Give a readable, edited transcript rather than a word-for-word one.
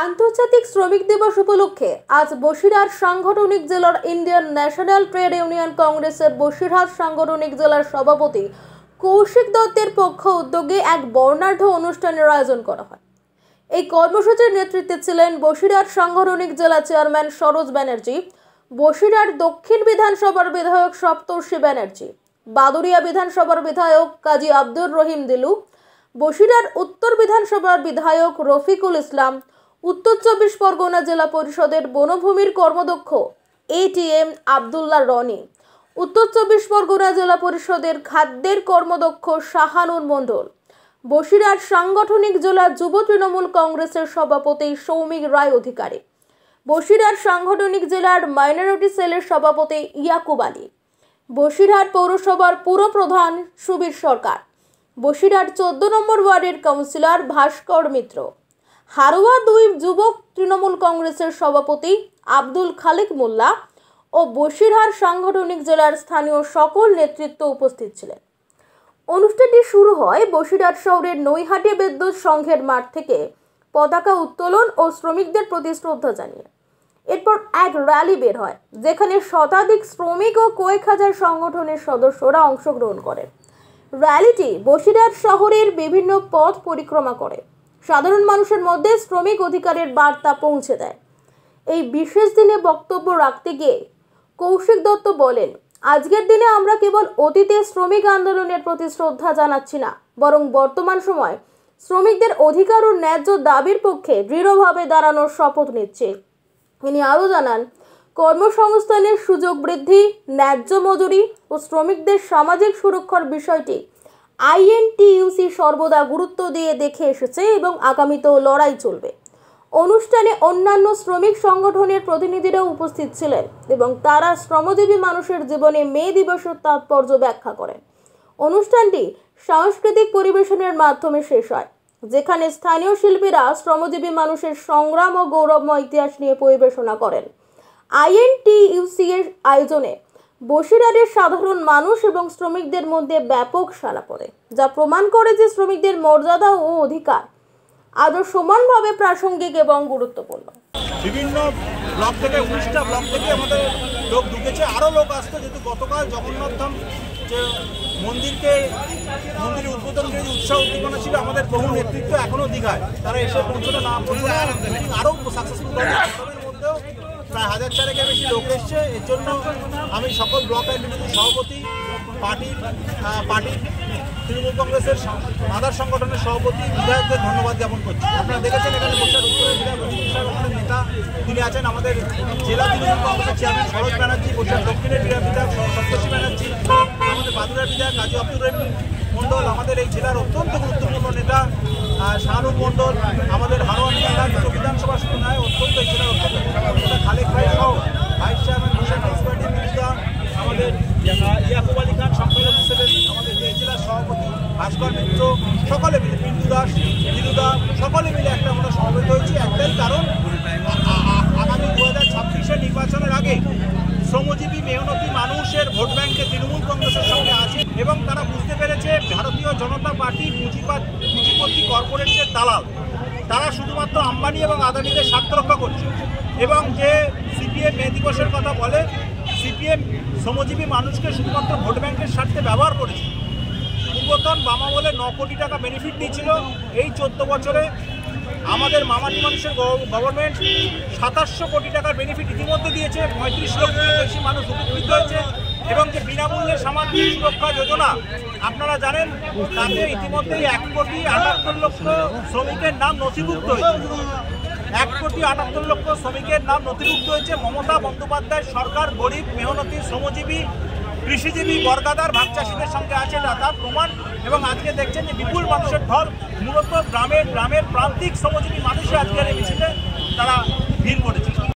আন্তর্জাতিক শ্রমিক দিবস উপলক্ষে আজ বসিরহাট সাংগঠনিক জেলার ইন্ডিয়ান ন্যাশনাল ট্রেড ইউনিয়ন কংগ্রেসের বসিরহাট সাংগঠনিক জেলার সভাপতি কৌশিক দত্তের পক্ষ উদ্যোগে এক বর্ণাঢ্য অনুষ্ঠানের আয়োজন করা হয়। এই কর্মসূচির নেতৃত্বে ছিলেন বসিরহাট সাংগঠনিক জেলা চেয়ারম্যান সরোজ ব্যানার্জি, বসিরহাট দক্ষিণ বিধানসভার বিধায়ক সপ্তর্ষি ব্যানার্জি, বাদুরিয়া বিধানসভার বিধায়ক কাজী আব্দুর রহিম দিলু, বসিরহাট উত্তর বিধানসভার বিধায়ক রফিকুল ইসলাম, উত্তর চব্বিশ পরগনা জেলা পরিষদের বনভূমির কর্মদক্ষ এটিএম আব্দুল্লাহ রনি, উত্তর চব্বিশ পরগনা জেলা পরিষদের খাদ্যের কর্মদক্ষ শাহানুর মণ্ডল, বসিরহাট সাংগঠনিক জেলা যুব তৃণমূল কংগ্রেসের সভাপতি সৌমিক রায় অধিকারী, বসিরহাট সাংগঠনিক জেলার মাইনরিটি সেলের সভাপতি ইয়াকুব আলী, বসিরহাট পৌরসভার পুরপ্রধান সুবীর সরকার, বসিরহাট 14 নম্বর ওয়ার্ডের কাউন্সিলর ভাস্কর মিত্র, হারোয়া 2 যুবক তৃণমূল কংগ্রেসের সভাপতি আব্দুল খালিক মোল্লা ও বসিরহাট সাংগঠনিক জেলার স্থানীয় সকল নেতৃত্ব উপস্থিত ছিলেন। অনুষ্ঠানটি শুরু হয় বসিরহাট শহরের নৈহাটি বিদ্যুৎ সংঘের মাঠ থেকে পতাকা উত্তোলন ও শ্রমিকদের প্রতি শ্রদ্ধা জানিয়ে। এরপর এক র্যালি বের হয়, যেখানে শতাধিক শ্রমিক ও কয়েক হাজার সংগঠনের সদস্যরা অংশগ্রহণ করেন। র্যালিটি বসিরহাট শহরের বিভিন্ন পথ পরিক্রমা করে সাধারণ মানুষের মধ্যে শ্রমিক অধিকারের বার্তা পৌঁছে দেয়। এই বিশেষ দিনে বক্তব্য রাখতে গিয়ে কৌশিক দত্ত বলেন, আজকের দিনে আমরা কেবল অতীতে শ্রমিক আন্দোলনের প্রতি শ্রদ্ধা জানাচ্ছি না, বরং বর্তমান সময় শ্রমিকদের অধিকার ও ন্যায্য দাবির পক্ষে দৃঢ়ভাবে দাঁড়ানোর শপথ নিচ্ছে। তিনি আরও জানান, কর্মসংস্থানের সুযোগ বৃদ্ধি, ন্যায্য মজুরি ও শ্রমিকদের সামাজিক সুরক্ষার বিষয়টি আইএনটিইউসি সর্বদা গুরুত্ব দিয়ে দেখে এসেছে এবং আগামীতেও লড়াই চলবে। অনুষ্ঠানে অন্যান্য শ্রমিক সংগঠনের প্রতিনিধিরাও উপস্থিত ছিলেন এবং তারা শ্রমজীবী মানুষের জীবনে মে দিবসের তাৎপর্য ব্যাখ্যা করেন। অনুষ্ঠানটি সাংস্কৃতিক পরিবেশনের মাধ্যমে শেষ হয়, যেখানে স্থানীয় শিল্পীরা শ্রমজীবী মানুষের সংগ্রাম ও গৌরবময় ইতিহাস নিয়ে পরিবেশনা করেন। আইএনটিইউসি এর আয়োজনে বসিরহাটের সাধারণ মানুষ এবং শ্রমিকদের মধ্যে ব্যাপক সাড়া পড়ে, যা প্রমাণ করে যে শ্রমিকদের মর্যাদা ও অধিকার আজও সমানভাবে প্রাসঙ্গিক এবং গুরুত্বপূর্ণ। বিভিন্ন ব্লক থেকে 19টা ব্লক থেকে আমাদের লোক ঢুকেছে, আরও লোক আসতো, যেহেতু গতকাল জগন্নাথ ধাম যে মন্দিরের উদ্বোধনের যে উৎসাহ উদ্দীপনা ছিল, আমাদের বহু নেতৃত্ব এখনও দীঘায়, তারা এসে পৌঁছলো না, আরও সাকসেসফুল হবে। মধ্যেও প্রায় 1000-4 বেশি লোক এসছে। এর জন্য আমি সকল ব্লক আইডেন্টিটি সভাপতি, পার্টির তৃণমূল কংগ্রেসের মাদার সংগঠনের সভাপতি, বিধায়কদের ধন্যবাদ জ্ঞাপন করছি। আপনারা দেখেছেন এখানে বসিরহাট উত্তরের বিধায়ক আমাদের নেতা তিনি আছেন, আমাদের জেলা তৃণমূল কংগ্রেসের চেয়ারম্যান সরোজ ব্যানার্জি, বসিরহাট দক্ষিণের বিধায়ক সপ্তর্ষি ব্যানার্জি, আমাদের বাদুরিয়ার বিধায়ক কাজী আব্দুর রহিম মণ্ডল, আমাদের এই জেলার অত্যন্ত গুরুত্বপূর্ণ নেতা শাহানুর মণ্ডল, আমাদের হারোয়া বিধানসভা শুধু নয়, অত্যন্ত এই জেলার অত্যন্ত নেতা খালেক ভাই সহ ভাইস চেয়ারম্যান বসিরহাট মিউনিসিপ্যালিটির বিরুদ্ধা, আমাদের ইয়াকুব আলী খান সম্পাদক হিসেবে আমাদের এই জেলার সভাপতি ভাস্কর মিত্র, সকলে মিলে পিন্টু দাস, দিলুদা, সকলে মিলে একটা আমরা সমবেত হয়েছি। একটাই কারণ, আগামী 2026-এর নির্বাচনের আগে শ্রমজীবী মেহনতি মানুষের ভোট ব্যাংকে তৃণমূল কংগ্রেসের সঙ্গে আছে এবং তারা বুঝতে পেরেছে ভারতীয় জনতা পার্টি পুঁজিপতি কর্পোরেটের দালাল, তারা শুধুমাত্র আম্বানি এবং আদানিদের স্বার্থ রক্ষা করছে। এবং যে সিপিএম মে দিবসের কথা বলে, সিপিএম শ্রমজীবী মানুষকে শুধুমাত্র ভোট ব্যাংকের স্বার্থে ব্যবহার করেছে। পূর্বতন বাম আমলে 9 কোটি টাকা বেনিফিট দিয়েছিল। এই 14 বছরে আমাদের মামাটি মানুষের গভর্নমেন্ট 2700 কোটি টাকার বেনিফিট ইতিমধ্যে দিয়েছে, 35 লক্ষের বেশি মানুষ উপকৃত হয়েছে। এবং যে বিনামূল্যে সামাজিক সুরক্ষা যোজনা আপনারা জানেন, তাতে ইতিমধ্যেই 1,78,00,000 শ্রমিকের নাম নথিভুক্ত হয়েছে। 1,78,00,000 শ্রমিকের নাম নথিভুক্ত হয়েছে। মমতা বন্দ্যোপাধ্যায় সরকার গরিব, মেহনতি, শ্রমজীবী, কৃষিজীবী, বর্গাদার, ভাগ চাষিদের সঙ্গে আছে, তার প্রমাণ। এবং আজকে দেখছেন যে বিপুল মানুষের ঢল, মূলত গ্রামের প্রান্তিক শ্রমজীবী মানুষই আজকের এই মিছিলে তারা ভিড় করেছে।